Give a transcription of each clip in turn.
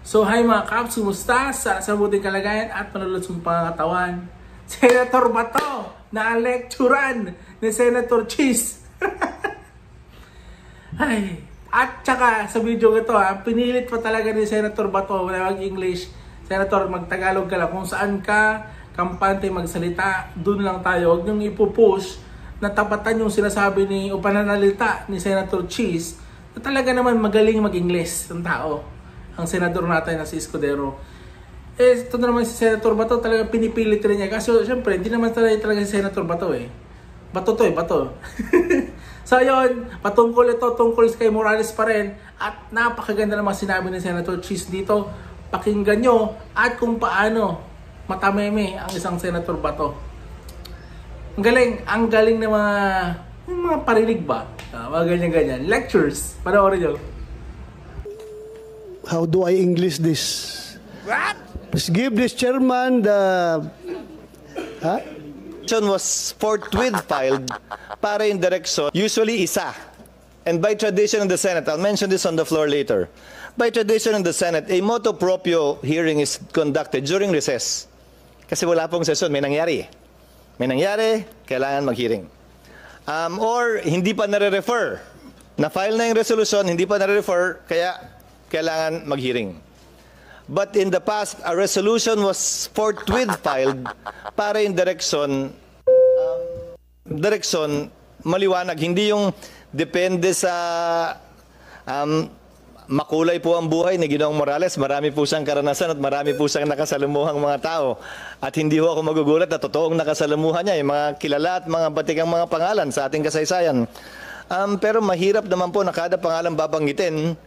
So hi mga Kaps, kumusta? Sa mabuting kalagayan at panulutsong pangatawan. Senator Bato na lecturan ni Senator Cheese. Ay, at saka sa video ito pinilit pa talaga ni Senator Bato na mag-English. Senator, mag-Tagalog ka lang. Kung saan ka kampante magsalita, dun lang tayo. Huwag niyong ipupush na tapatan yung sinasabi ni o pananalita ni Senator Cheese na talaga naman magaling mag-English ng tao. Ang senador natin na si Escudero. Ito na naman si Senator Bato, talagang pinipilit rin niya. Kasi syempre, hindi naman talaga si Senator Bato Bato to Bato. So yun, patungkol ito, tungkol kay Morales pa rin. At napakaganda naman sinabi ni Senator Cheese dito. Pakinggan nyo at kung paano matameme ang isang Senator Bato. Ang galing na mga parinig ba? Mga ganyan-ganyan. Lectures. Panoorin nyo. How do I English this? What? Let's give this chairman the... Was forthwith filed para in direction, usually isa. And by tradition in the Senate, I'll mention this on the floor later. By tradition in the Senate, a motu proprio hearing is conducted during recess. Kasi wala pong session, may nangyari. May nangyari, kailangan mag-hearing. Or hindi pa nare-refer. Na-file na yung resolution, hindi pa nare-refer, kaya kailangan mag-hearing. But in the past, a resolution was forthwith filed para in direction maliwanag. Hindi yung depende sa makulay po ang buhay ni Ginoong Morales. Marami po siyang karanasan at marami po siyang nakasalamuhang mga tao. At hindi ho ako magugulat na totoong nakasalamuhan niya, yung mga kilala at mga batikang mga pangalan sa ating kasaysayan. Pero mahirap naman po na kada pangalan babanggitin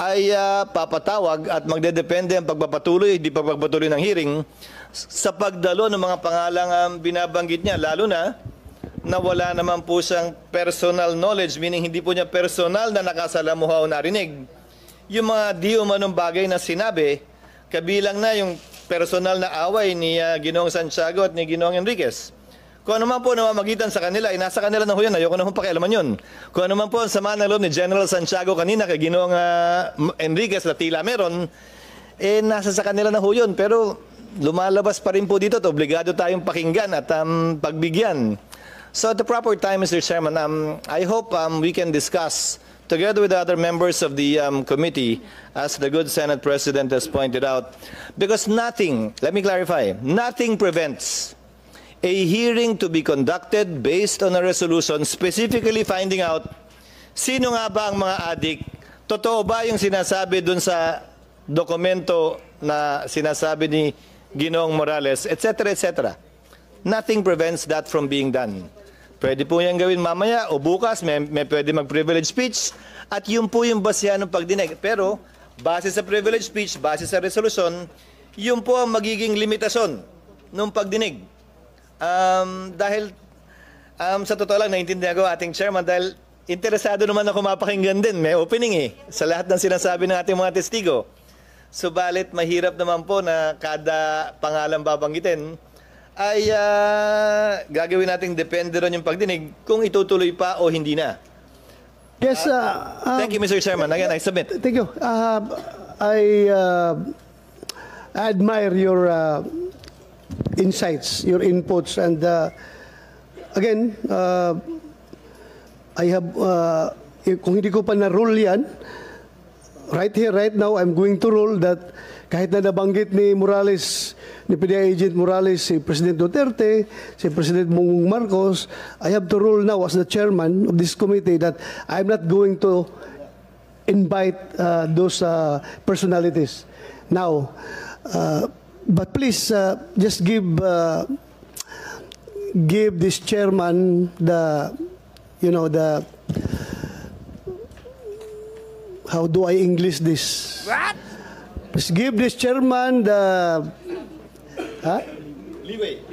ay papatawag at magdedepende ang pagpapatuloy, di pagpapatuloy ng hearing sa pagdalo ng mga pangalang binabanggit niya, lalo na wala naman po siyang personal knowledge, meaning hindi po niya personal na nakasalamuha o narinig. Yung mga di umanong bagay na sinabi, kabilang na yung personal na away ni Ginoong Santiago at ni Ginoong Enriquez. Kung ano man po namamagitan sa kanila, nasa kanila na ho yun. Ayoko na ho pakialaman yun. Kung ano man po ang sama ng loob ni General Santiago kanina kay Ginoong Enriquez na tila meron, nasa sa kanila na ho yun. Pero lumalabas pa rin po dito at obligado tayong pakinggan at pagbigyan. So at the proper time, Mr. Chairman, I hope we can discuss together with the other members of the committee, as the good Senate President has pointed out, because nothing, let me clarify, nothing prevents a hearing to be conducted based on a resolution specifically finding out sino nga ba ang mga adik, totoo ba yung sinasabi dun sa dokumento na sinasabi ni Ginoong Morales, etc. etc. Nothing prevents that from being done. Pwede po yan gawin mamaya o bukas, may pwede mag-privilege speech at yun po yung basehan ng pagdinig. Pero base sa privilege speech, base sa resolution, yun po ang magiging limitasyon ng pagdinig. Dahil sa totoo lang, naiintindihan ko ating chairman dahil interesado naman ako mapakinggan din. May opening sa lahat ng sinasabi ng ating mga testigo. Subalit, mahirap naman po na kada pangalan babanggitin ay gagawin nating depende ron yung pagdinig kung itutuloy pa o hindi na. Yes, thank you, Mr. Chairman. Again, I submit. Thank you. I admire your insights, your inputs, and again, I have, kung hindi ko pa na-rule yan, right here, right now, I'm going to rule that kahit na nabanggit ni Morales, ni PDEA Agent Morales, si President Duterte, si President Bongbong Marcos, I have to rule now as the chairman of this committee that I'm not going to invite those personalities. Now, but please just give this chairman the, how do I English this? What? Just give this chairman the Leeway.